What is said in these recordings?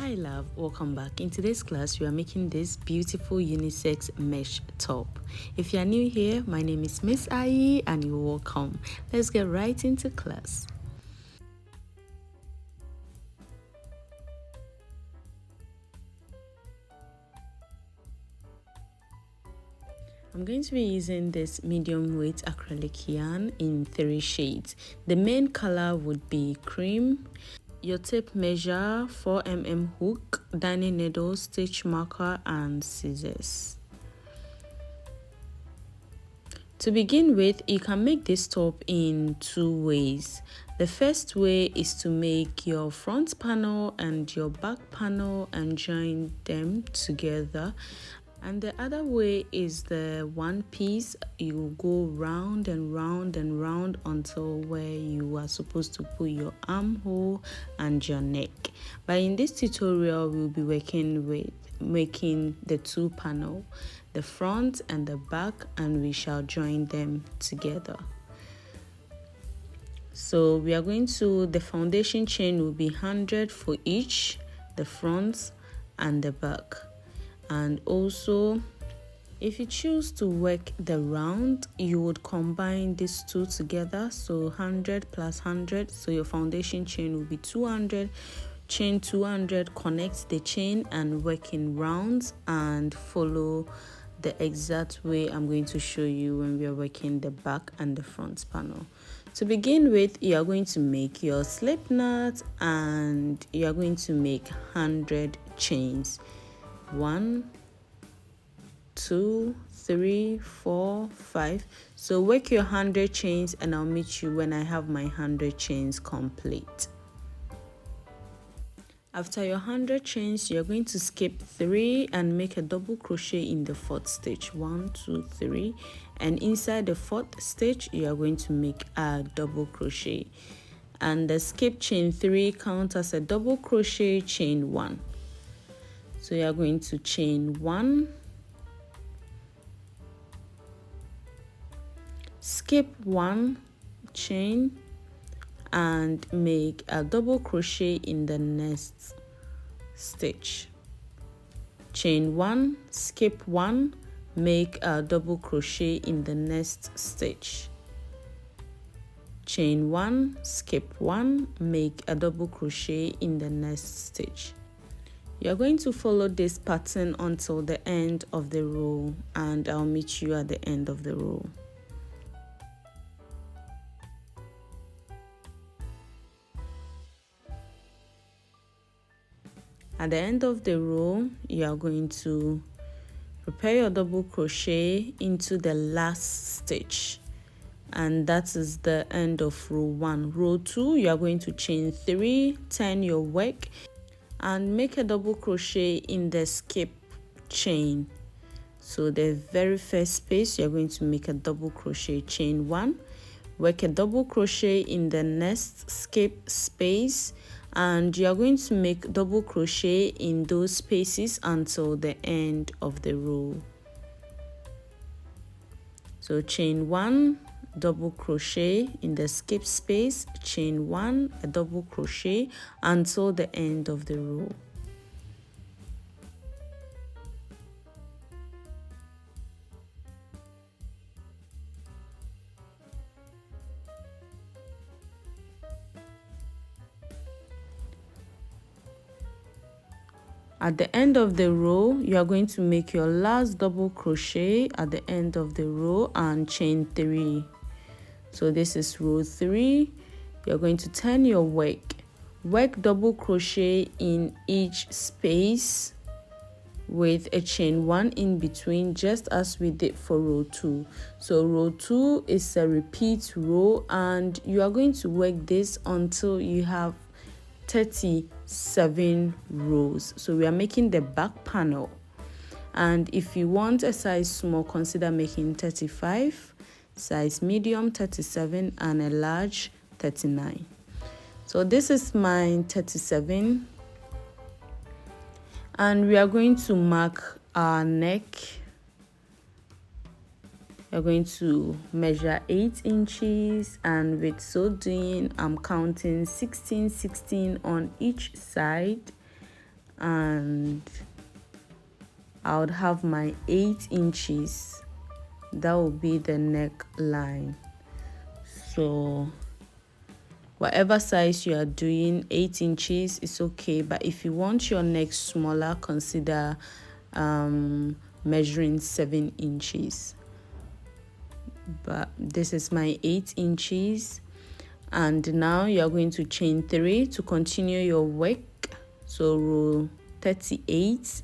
Hi love, welcome back. In today's class we are making this beautiful unisex mesh top. If you are new here, my name is Miss Ai and you're welcome. Let's get right into class. I'm going to be using this medium weight acrylic yarn in 3 shades. The main color would be cream. Your tape measure, 4mm hook, darning needle, stitch marker and scissors. To begin with, you can make this top in 2 ways. The first way is to make your front panel and your back panel and join them together. And the other way is the one piece. You go round and round and round until where you are supposed to put your armhole and your neck. But in this tutorial, we'll be working with making the 2 panel, the front and the back, and we shall join them together. So we are going to, the foundation chain will be 100 for each, the front and the back. And also, if you choose to work the round, you would combine these 2 together, so 100 plus 100, so your foundation chain will be 200. Chain 200, connect the chain and work in rounds and follow the exact way I'm going to show you when we are working the back and the front panel. To begin with, you are going to make your slip knot and you are going to make 100 chains. 1, 2, 3, 4, 5. So work your 100 chains and I'll meet you when I have my 100 chains complete. After your 100 chains, you're going to skip 3 and make a double crochet in the 4th stitch. 1, 2, 3, and inside the 4th stitch you are going to make a double crochet, and the skip chain 3 counts as a double crochet, chain 1. So you are going to chain 1, skip 1 chain, and make a double crochet in the next stitch. Chain 1, skip 1, make a double crochet in the next stitch. Chain 1, skip 1, make a double crochet in the next stitch. You're going to follow this pattern until the end of the row, and I'll meet you at the end of the row. At the end of the row, you are going to prepare your double crochet into the last stitch, and that is the end of row 1. Row 2, you are going to chain 3, turn your work and make a double crochet in the skip chain. So the very first space, you're going to make a double crochet, chain 1, work a double crochet in the next skip space, and you are going to make double crochet in those spaces until the end of the row. So chain 1, double crochet in the skip space, chain 1, a double crochet until the end of the row. At the end of the row, you are going to make your last double crochet at the end of the row and chain 3. So this is row 3. You're going to turn your work double crochet in each space with a chain 1 in between, just as we did for row 2. So row 2 is a repeat row, and you are going to work this until you have 37 rows. So we are making the back panel, and if you want a size small, consider making 35, size medium 37, and a large 39. So this is my 37, and we are going to mark our neck. You're going to measure 8 inches, and with so doing, I'm counting 16 on each side, and I would have my 8 inches. That will be the neckline. So whatever size you are doing, 8 inches is okay, but if you want your neck smaller, consider measuring 7 inches. But this is my 8 inches, and now you are going to chain 3 to continue your work. So row 38,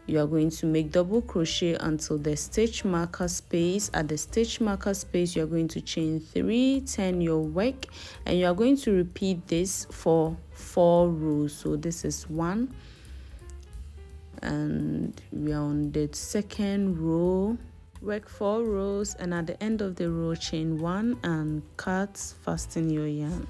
you are going to make double crochet until the stitch marker space. At the stitch marker space, you are going to chain 3, turn your work, and you are going to repeat this for 4 rows. So this is 1, and we are on the second row. Work 4 rows, and at the end of the row, chain 1 and cut, fasten your yarn.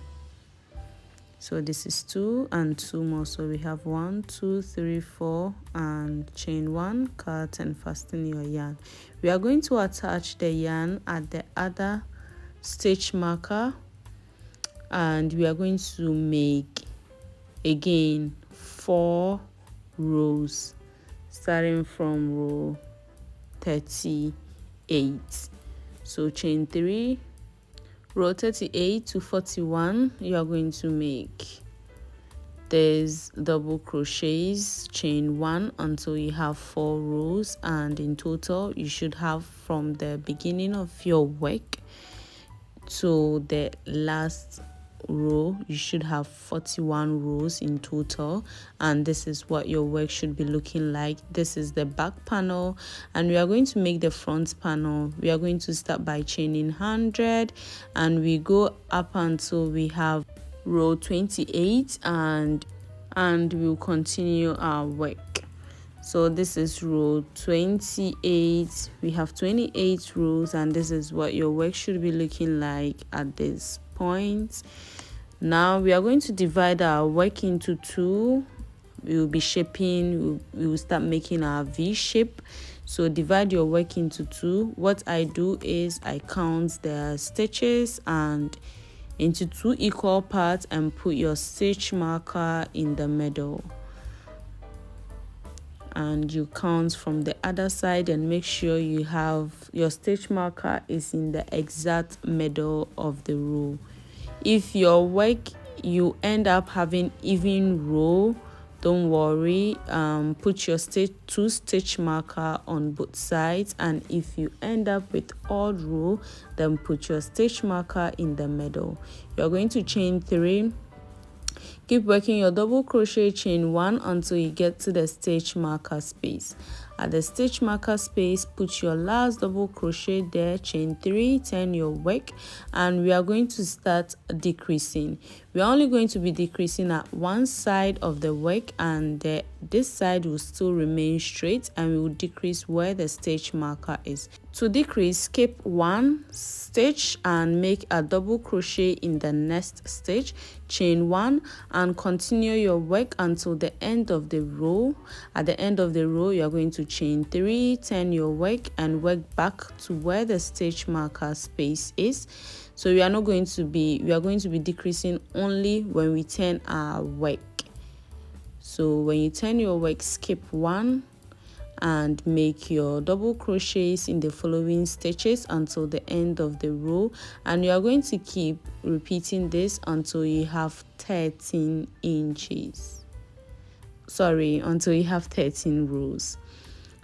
So this is 2 and 2 more. So we have 1, 2, 3, 4, and chain 1, cut, and fasten your yarn. We are going to attach the yarn at the other stitch marker, and we are going to make again 4 rows, starting from row 38. So chain 3, row 38 to 41, you are going to make these double crochets, chain 1 until you have 4 rows, and in total you should have from the beginning of your work to the last row, you should have 41 rows in total. And this is what your work should be looking like. This is the back panel, and we are going to make the front panel. We are going to start by chaining 100, and we go up until we have row 28, and we'll continue our work. So this is row 28. We have 28 rows, and this is what your work should be looking like at this point. Now we are going to divide our work into 2. We will be shaping, we will start making our V shape. So divide your work into 2. What I do is I count the stitches and into 2 equal parts and put your stitch marker in the middle. And you count from the other side and make sure you have your stitch marker is in the exact middle of the row. If your work you end up having even row, don't worry, put your 2 stitch marker on both sides, and if you end up with odd row, then put your stitch marker in the middle. You're going to chain 3. Keep working your double crochet, chain 1 until you get to the stitch marker space. At the stitch marker space, put your last double crochet there, chain 3, turn your work, and we are going to start decreasing. We are only going to be decreasing at one side of the work, and this side will still remain straight, and we will decrease where the stitch marker is. To decrease, skip 1 stitch and make a double crochet in the next stitch, chain 1, and continue your work until the end of the row. At the end of the row, you are going to chain 3, turn your work, and work back to where the stitch marker space is. So we are going to be decreasing only when we turn our work. So when you turn your work, skip 1 and make your double crochets in the following stitches until the end of the row, and you are going to keep repeating this until you have 13 inches. Until you have 13 rows.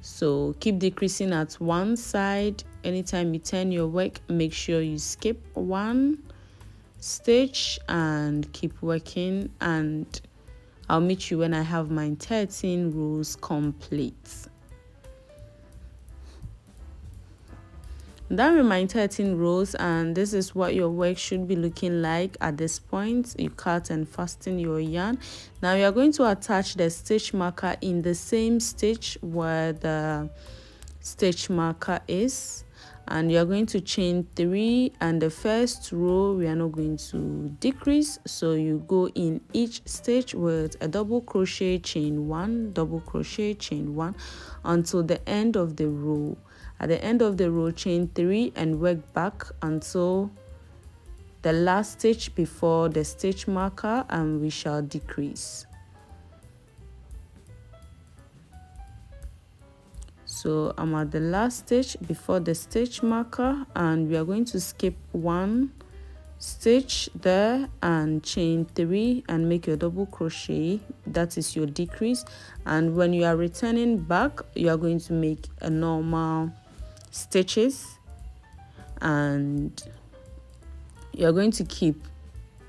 So keep decreasing at one side. Anytime you turn your work, make sure you skip 1 stitch and keep working, and I'll meet you when I have my 13 rows complete. That remains 13 rows, and this is what your work should be looking like at this point. You cut and fasten your yarn. Now you are going to attach the stitch marker in the same stitch where the stitch marker is, and you are going to chain 3, and the first row we are not going to decrease, so you go in each stitch with a double crochet, chain 1, double crochet, chain 1 until the end of the row. At the end of the row, chain 3 and work back until the last stitch before the stitch marker, and we shall decrease. So I'm at the last stitch before the stitch marker, and we are going to skip one stitch there and chain 3 and make your double crochet. That is your decrease. And when you are returning back, you are going to make a normal stitches, and you're going to keep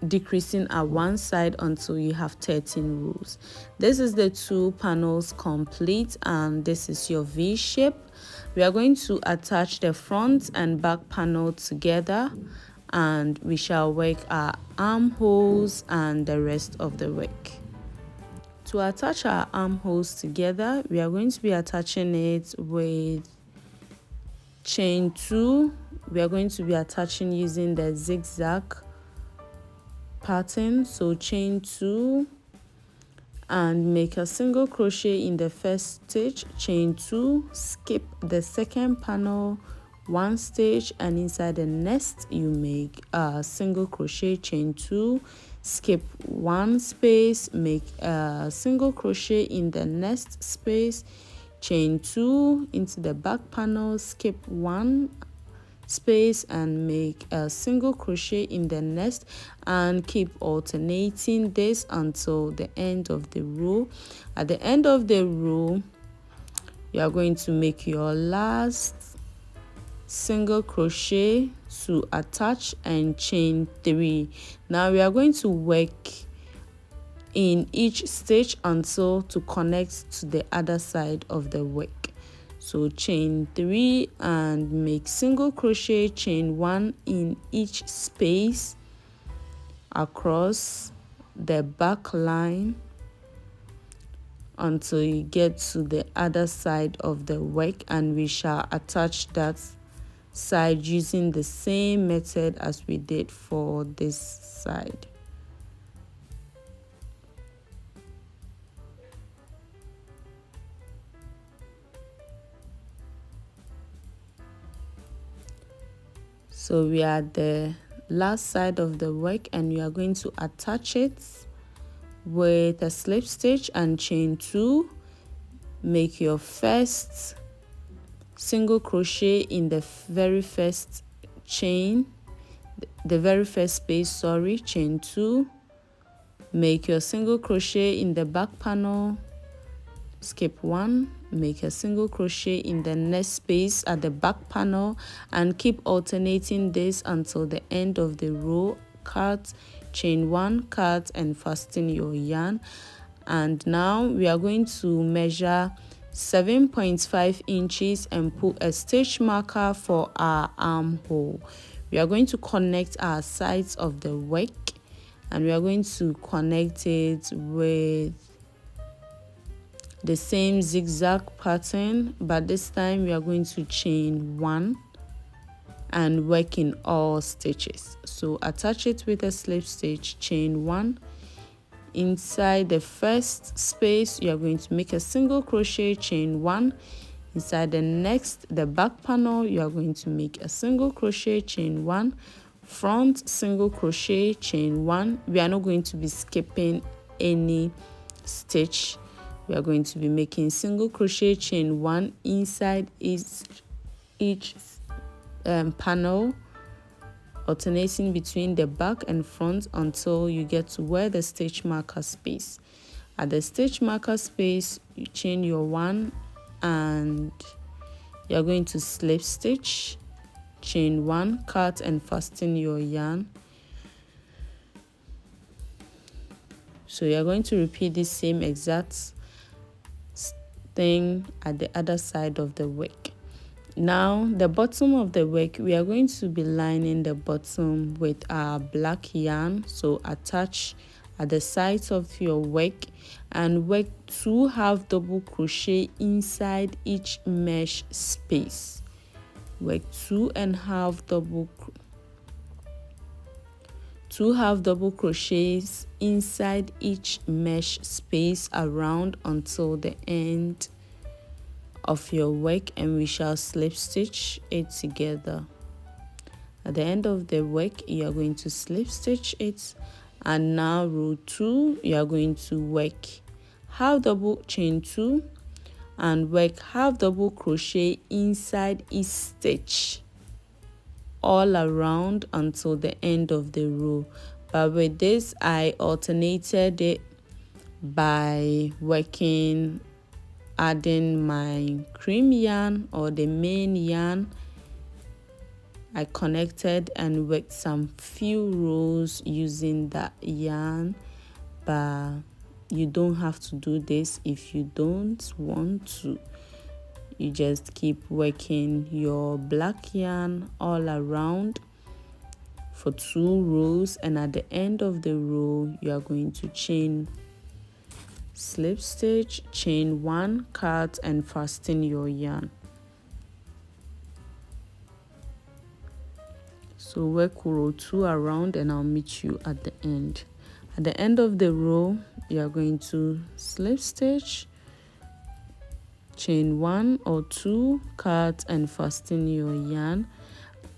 decreasing at one side until you have 13 rows. This is the 2 panels complete, and this is your V shape. We are going to attach the front and back panel together, and we shall work our armholes and the rest of the work. To attach our armholes together, we are going to be attaching it with chain 2. We are going to be attaching using the zigzag pattern. So chain 2 and make a single crochet in the first stitch, chain 2, skip the second panel, 1 stitch, and inside the nest you make a single crochet, chain 2, skip 1 space, make a single crochet in the nest space, chain 2 into the back panel, skip 1 space and make a single crochet in the nest, and keep alternating this until the end of the row. At the end of the row, you are going to make your last single crochet to attach and chain 3. Now we are going to work in each stitch until to connect to the other side of the work. So chain 3 and make single crochet, chain 1 in each space across the back line until you get to the other side of the work, and we shall attach that side using the same method as we did for this side. So we are at the last side of the work, and you are going to attach it with a slip stitch and chain 2. Make your first single crochet in the very first chain, the very first space, sorry, chain 2. Make your single crochet in the back panel, skip 1, make a single crochet in the next space at the back panel, and keep alternating this until the end of the row. Cut, chain 1, cut, and fasten your yarn. And now we are going to measure 7.5 inches and put a stitch marker for our armhole. We are going to connect our sides of the work, and we are going to connect it with the same zigzag pattern, but this time we are going to chain 1 and work in all stitches. So attach it with a slip stitch, chain 1. Inside the first space, you are going to make a single crochet, chain 1. Inside the next, the back panel, you are going to make a single crochet, chain 1. Front single crochet, chain 1. We are not going to be skipping any stitch. We are going to be making single crochet, chain 1 inside each panel, alternating between the back and front until you get to where the stitch marker space. At the stitch marker space, you chain your 1 and you're going to slip stitch, chain 1, cut, and fasten your yarn. So you're going to repeat the same exact thing at the other side of the work. Now the bottom of the work, we are going to be lining the bottom with our black yarn. So attach at the sides of your work and work 2 half double crochet inside each mesh space. Work 2 half double crochets inside each mesh space around until the end of your work, and we shall slip stitch it together. At the end of the work, you are going to slip stitch it, and now row 2, you are going to work half double chain 2 and work half double crochet inside each stitch all around until the end of the row. But with this, I alternated it by adding my cream yarn or the main yarn. I connected and worked some few rows using that yarn, but you don't have to do this if you don't want to. You just keep working your black yarn all around for 2 rows, and at the end of the row you are going to chain slip stitch, chain 1, cut and fasten your yarn. So work row 2 around and I'll meet you at the end. At the end of the row, you are going to slip stitch, chain 1 or 2, cut and fasten your yarn,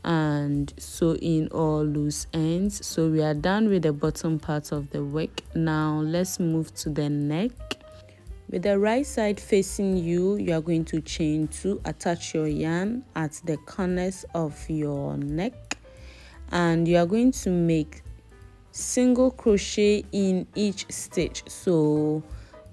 and sew in all loose ends. So we are done with the bottom part of the work. Now let's move to the neck. With the right side facing you, you are going to chain 2, attach your yarn at the corners of your neck, and you are going to make single crochet in each stitch. So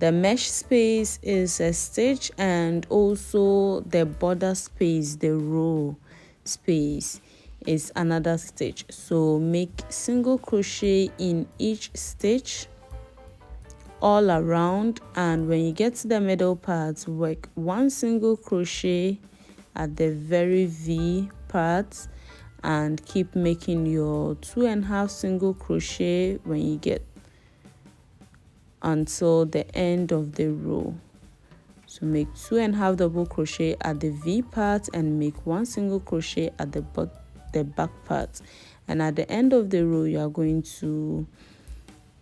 the mesh space is a stitch, and also the border space, the row space, is another stitch. So make single crochet in each stitch all around, and when you get to the middle part, work 1 single crochet at the very V part and keep making your 2.5 single crochet when you get until the end of the row. So make 2.5 double crochet at the V part and make 1 single crochet at the back part, and at the end of the row you are going to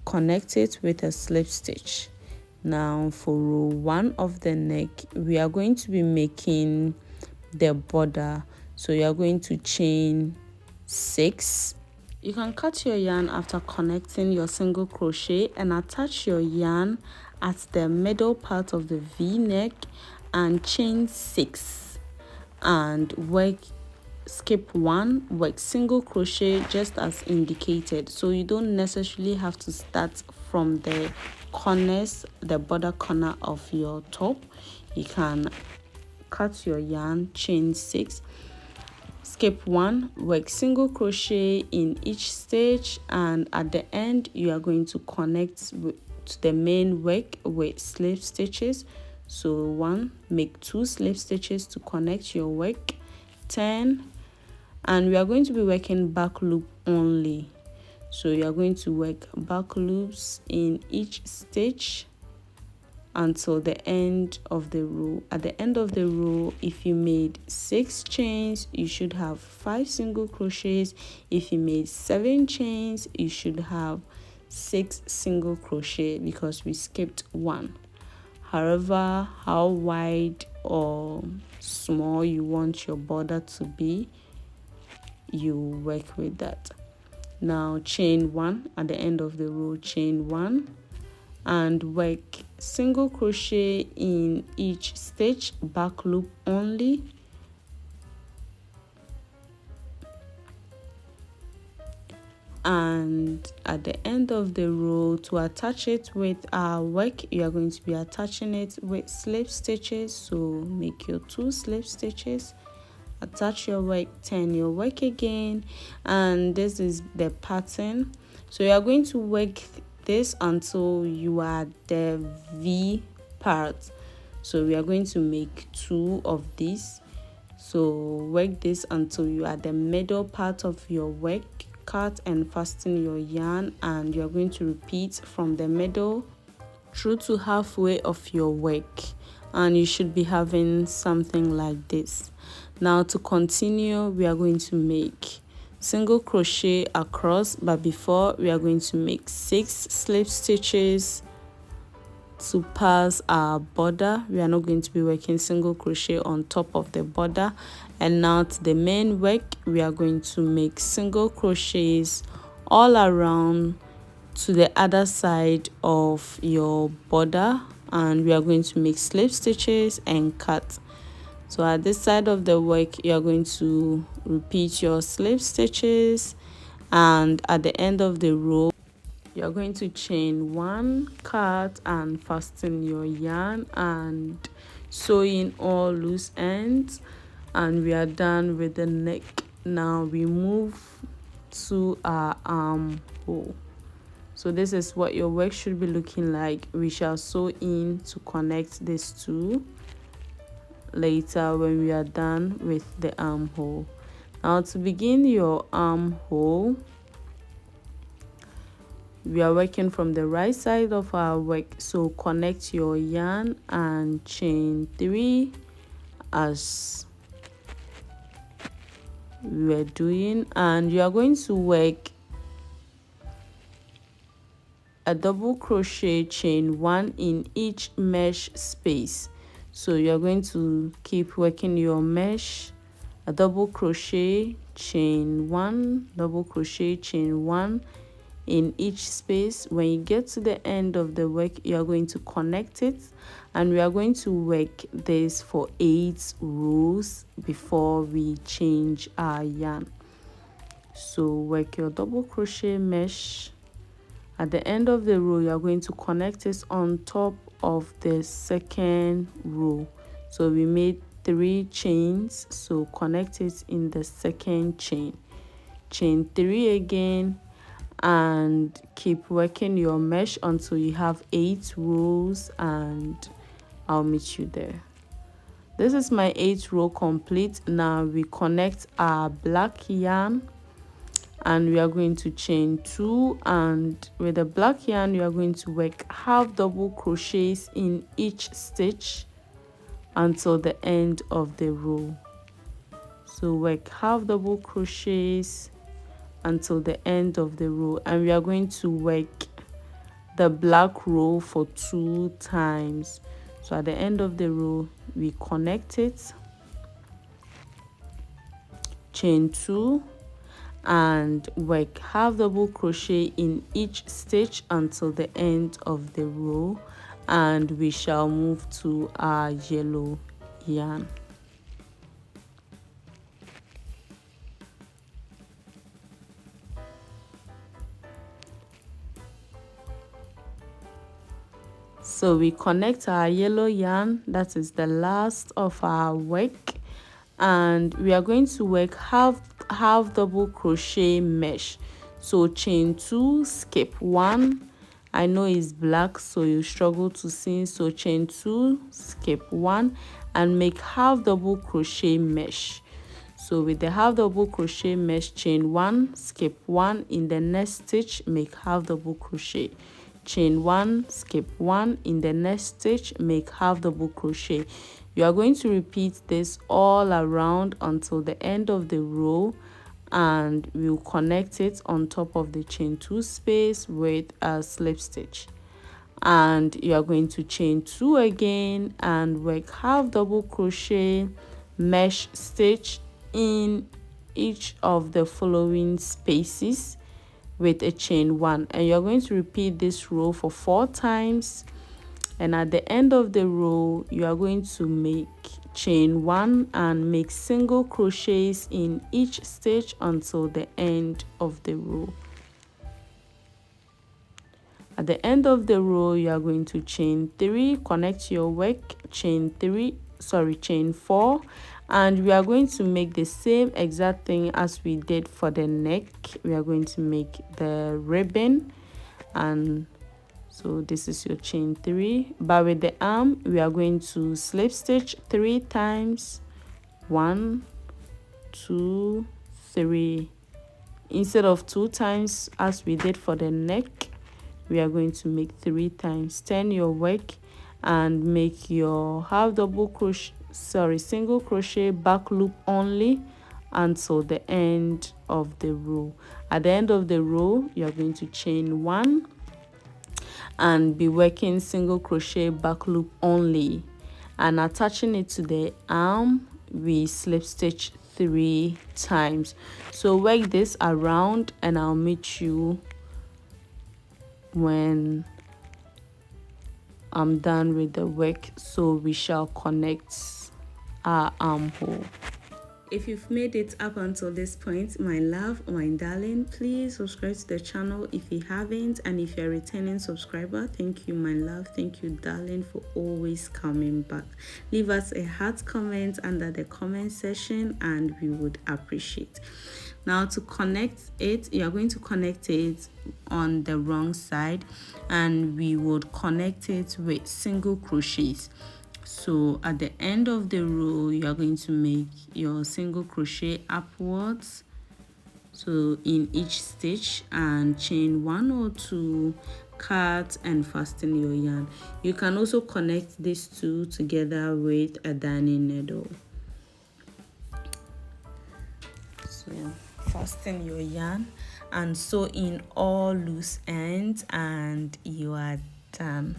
connect it with a slip stitch. Now for row 1 of the neck, we are going to be making the border. So you are going to chain 6. You can cut your yarn after connecting your single crochet and attach your yarn at the middle part of the V-neck and chain 6 and skip 1, work single crochet just as indicated. So you don't necessarily have to start from the corners, the border corner of your top. You can cut your yarn, chain 6, skip 1, work single crochet in each stitch, and at the end you are going to connect to the main work with slip stitches. So 1, make 2 slip stitches to connect your work, 10, and we are going to be working back loop only. So you are going to work back loops in each stitch until the end of the row. At the end of the row, if you made 6 chains, you should have 5 single crochets. If you made 7 chains, you should have 6 single crochet because we skipped 1. However, how wide or small you want your border to be, you work with that. Now chain 1 at the end of the row, chain 1 and work single crochet in each stitch, back loop only, and at the end of the row, to attach it with our work, you are going to be attaching it with slip stitches. So make your 2 slip stitches, attach your work, turn your work again, and this is the pattern. So you are going to work this until you are the V part. So we are going to make 2 of these. So work this until you are the middle part of your work, cut and fasten your yarn, and you are going to repeat from the middle through to halfway of your work, and you should be having something like this. Now to continue, we are going to make single crochet across, but before we are going to make 6 slip stitches to pass our border. We are not going to be working single crochet on top of the border. And now to the main work, we are going to make single crochets all around to the other side of your border and we are going to make slip stitches and cut. So at this side of the work, you are going to repeat your slip stitches, and at the end of the row you are going to chain 1, cut, and fasten your yarn and sew in all loose ends, and we are done with the neck. Now we move to our armhole. So this is what your work should be looking like. We shall sew in to connect these two later when we are done with the armhole. Now to begin your armhole, we are working from the right side of our work, so connect your yarn and chain 3 as we were doing, and you are going to work a double crochet, chain 1 in each mesh space. So you're going to keep working your mesh, a double crochet, chain 1, double crochet, chain 1 in each space. When you get to the end of the work, you are going to connect it, and we are going to work this for 8 rows before we change our yarn. So work your double crochet mesh. At the end of the row, you are going to connect it on top of the second row. So we made 3 chains, so connect it in the second chain. Chain 3 again, and keep working your mesh until you have 8 rows, and I'll meet you there. This is my 8th row complete. Now we connect our black yarn, and we are going to chain 2, and with the black yarn you are going to work half double crochets in each stitch until the end of the row. So work half double crochets until the end of the row, and we are going to work the black row for 2 times. So at the end of the row we connect it, chain 2, and work half double crochet in each stitch until the end of the row, and we shall move to our yellow yarn. So we connect our yellow yarn, that is the last of our work, and we are going to work half double crochet mesh. So chain 2, skip 1. I know it's black, so you struggle to see, so chain 2, skip 1, and make half double crochet mesh. So with the half double crochet mesh, chain 1, skip 1, in the next stitch make half double crochet, chain 1, skip 1, in the next stitch make half double crochet. You are going to repeat this all around until the end of the row, and we'll connect it on top of the chain 2 space with a slip stitch. And you are going to chain 2 again and work half double crochet mesh stitch in each of the following spaces with a chain 1, and you're going to repeat this row for 4 times. And at the end of the row you are going to make chain 1 and make single crochets in each stitch until the end of the row. At the end of the row you are going to chain 3, connect your work, chain 4, and we are going to make the same exact thing as we did for the neck. We are going to make the ribbon, and so this is your chain 3, but with the arm we are going to slip stitch 3 times, 1, 2, 3. Instead of 2 times as we did for the neck, we are going to make 3 times. Turn your work and make your single crochet back loop only until the end of the row. At the end of the row you are going to chain 1 and be working single crochet back loop only, and attaching it to the arm we slip stitch 3 times. So work this around, and I'll meet you when I'm done with the work, so we shall connect our armhole. If you've made it up until this point, my love, my darling, please subscribe to the channel if you haven't. And if you're a returning subscriber, thank you, my love, thank you, darling, for always coming back. Leave us a heart comment under the comment section and we would appreciate. Now to connect it, you're going to connect it on the wrong side, and we would connect it with single crochets. So at the end of the row, you are going to make your single crochet upwards, so in each stitch, and chain 1 or 2, cut and fasten your yarn. You can also connect these two together with a darning needle. So fasten your yarn and sew in all loose ends and you are done.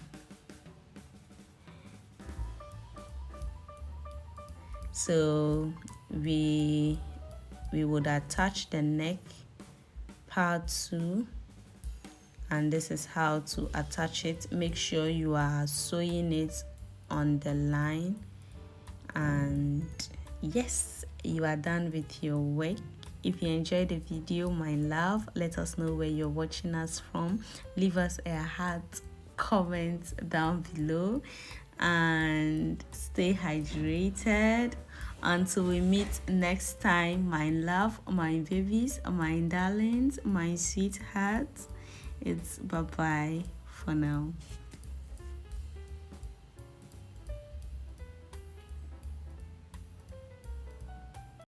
So we would attach the neck part 2, and this is how to attach it. Make sure you are sewing it on the line, and yes, you are done with your work. If you enjoyed the video, my love, let us know where you're watching us from. Leave us a heart comment down below and stay hydrated until we meet next time, my love, my babies, my darlings, my sweethearts. It's bye bye for now.